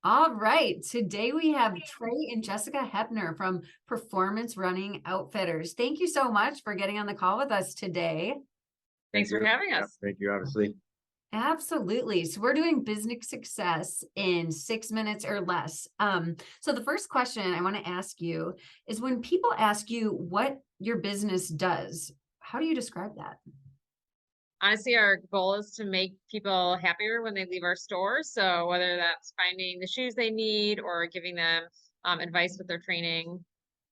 All right. Today we have Trey and Jessica Hepner from Performance Running Outfitters. Thank you so much for getting on the call with us today. Thanks for having us. Thank you, obviously. Absolutely. So we're doing business success in 6 minutes or less. So the first question I want to ask you is, when people ask you what your business does, how do you describe that? Honestly, our goal is to make people happier when they leave our store. So whether that's finding the shoes they need or giving them advice with their training,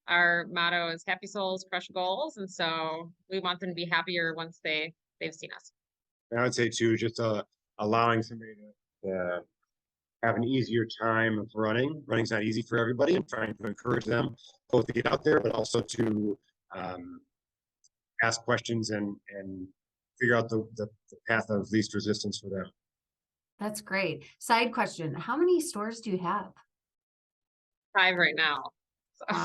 our motto is happy souls, crush goals. And so we want them to be happier once they've seen us. And I would say too, just allowing somebody to have an easier time of running. Running's not easy for everybody, and trying to encourage them both to get out there, but also to ask questions and figure out the path of least resistance for them. That's great. Side question. How many stores do you have? 5 right now. So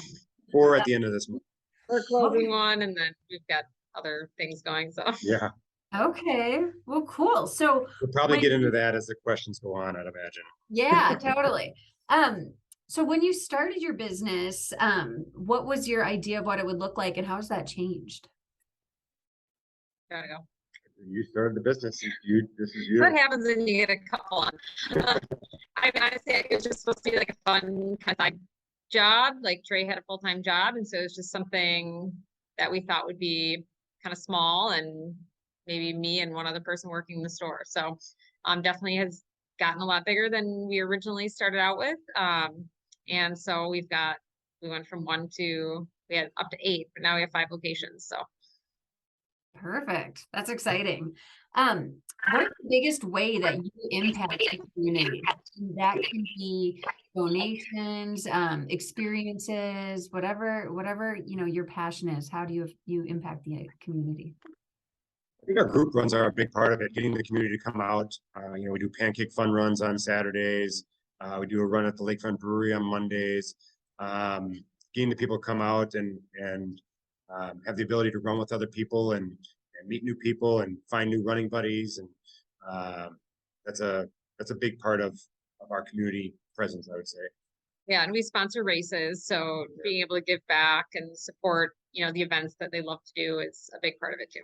4 at the end of this month. we're closing one, and then we've got other things going. So Yeah. Okay. Well, cool. So we'll probably get into that as the questions go on, I'd imagine. Yeah, totally. So when you started your business, what was your idea of what it would look like, and how has that changed? gotta go. You started the business. This is you. What happens when you get a couple on? I mean, honestly, it was just supposed to be like a fun kind of side job. Like Trey had a full-time job, and so it was just something that we thought would be kind of small, and maybe me and one other person working in the store. So definitely has gotten a lot bigger than we originally started out with. And so we went from 1 to, we had up to 8, but now we have 5 locations. So Perfect. That's exciting. What is the biggest way that you impact the community? That can be donations, experiences, whatever your passion is. How do you impact the community? I think our group runs are a big part of it, getting the community to come out. We do pancake fun runs on Saturdays. We do a run at the Lakefront Brewery on Mondays. Getting the people to come out and have the ability to run with other people and meet new people and find new running buddies. And that's a big part of our community presence, I would say. Yeah, and we sponsor races. So being able to give back and support, the events that they love to do is a big part of it too.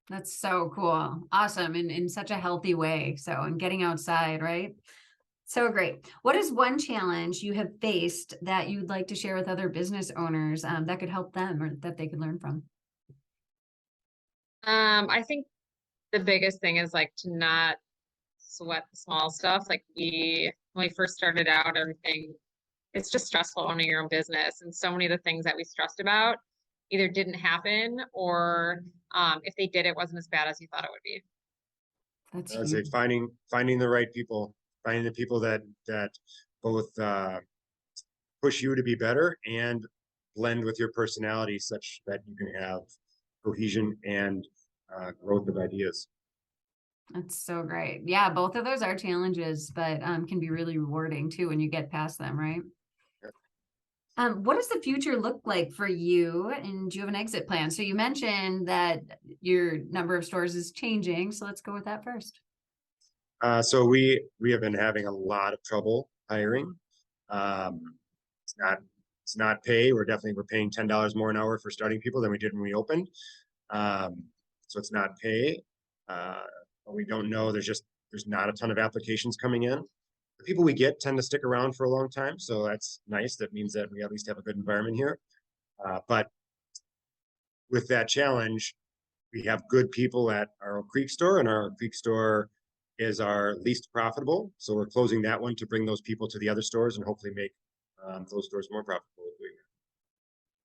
That's so cool. Awesome. And in such a healthy way. So, and getting outside, right? So great. What is one challenge you have faced that you'd like to share with other business owners that could help them or that they could learn from? I think the biggest thing is like to not sweat the small stuff. Like when we first started out, everything, it's just stressful owning your own business. And so many of the things that we stressed about either didn't happen, or if they did, it wasn't as bad as you thought it would be. That's I would say finding the right people, finding the people that both push you to be better and blend with your personality such that you can have cohesion and growth of ideas. That's so great. Yeah, both of those are challenges, but can be really rewarding too when you get past them, right? What does the future look like for you, and do you have an exit plan? So you mentioned that your number of stores is changing, so let's go with that first. So we have been having a lot of trouble hiring. It's not pay. We're paying $10 more an hour for starting people than we did when we opened. So it's not pay. But we don't know. There's not a ton of applications coming in. The people we get tend to stick around for a long time, so that's nice. That means that we at least have a good environment here. But with that challenge, we have good people at our Oak Creek store, and our Oak Creek store is our least profitable. So we're closing that one to bring those people to the other stores and hopefully make those stores more profitable.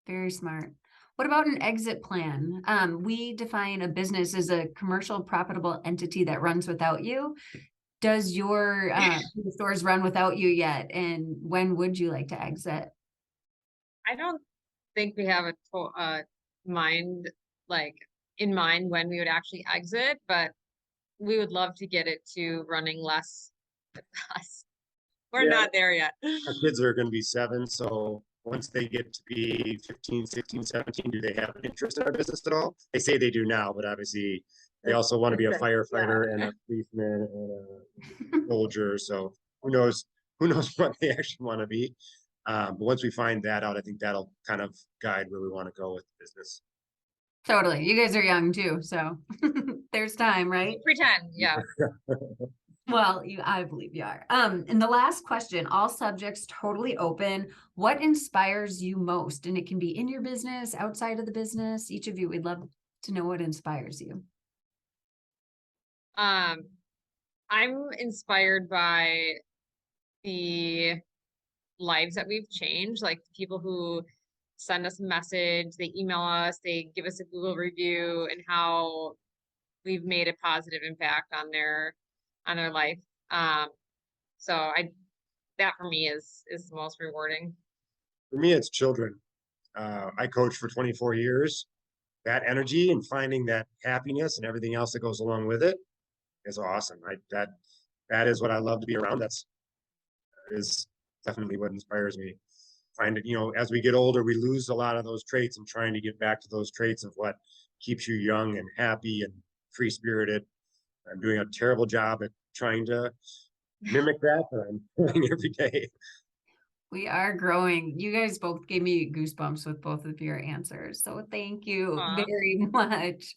Very smart. What about an exit plan? We define a business as a commercial profitable entity that runs without you. Does your stores run without you yet? And when would you like to exit? I don't think we have a mind, like in mind when we would actually exit, but we would love to get it to running less with us. We're not there yet. Our kids are going to be 7, so once they get to be 15, 16, 17, do they have an interest in our business at all? They say they do now, but obviously they also want to be a firefighter and a policeman and a soldier. So who knows who knows what they actually want to be. But once we find that out, I think that'll kind of guide where we want to go with the business. Totally. You guys are young too, so there's time, right? Pretend, yeah. Well, I believe you are. And the last question, all subjects totally open. What inspires you most? And it can be in your business, outside of the business. Each of you, we'd love to know what inspires you. I'm inspired by the lives that we've changed, like the people who send us a message, they email us, they give us a Google review, and how we've made a positive impact on their life. So that for me is the most rewarding. For me, it's children. I coached for 24 years. That energy and finding that happiness and everything else that goes along with it is awesome. That is what I love to be around. Is definitely what inspires me. Find it, as we get older, we lose a lot of those traits, and trying to get back to those traits of what keeps you young and happy and free spirited. I'm doing a terrible job at trying to mimic that, but I'm doing every day. We are growing. You guys both gave me goosebumps with both of your answers. So thank you Aw. very much.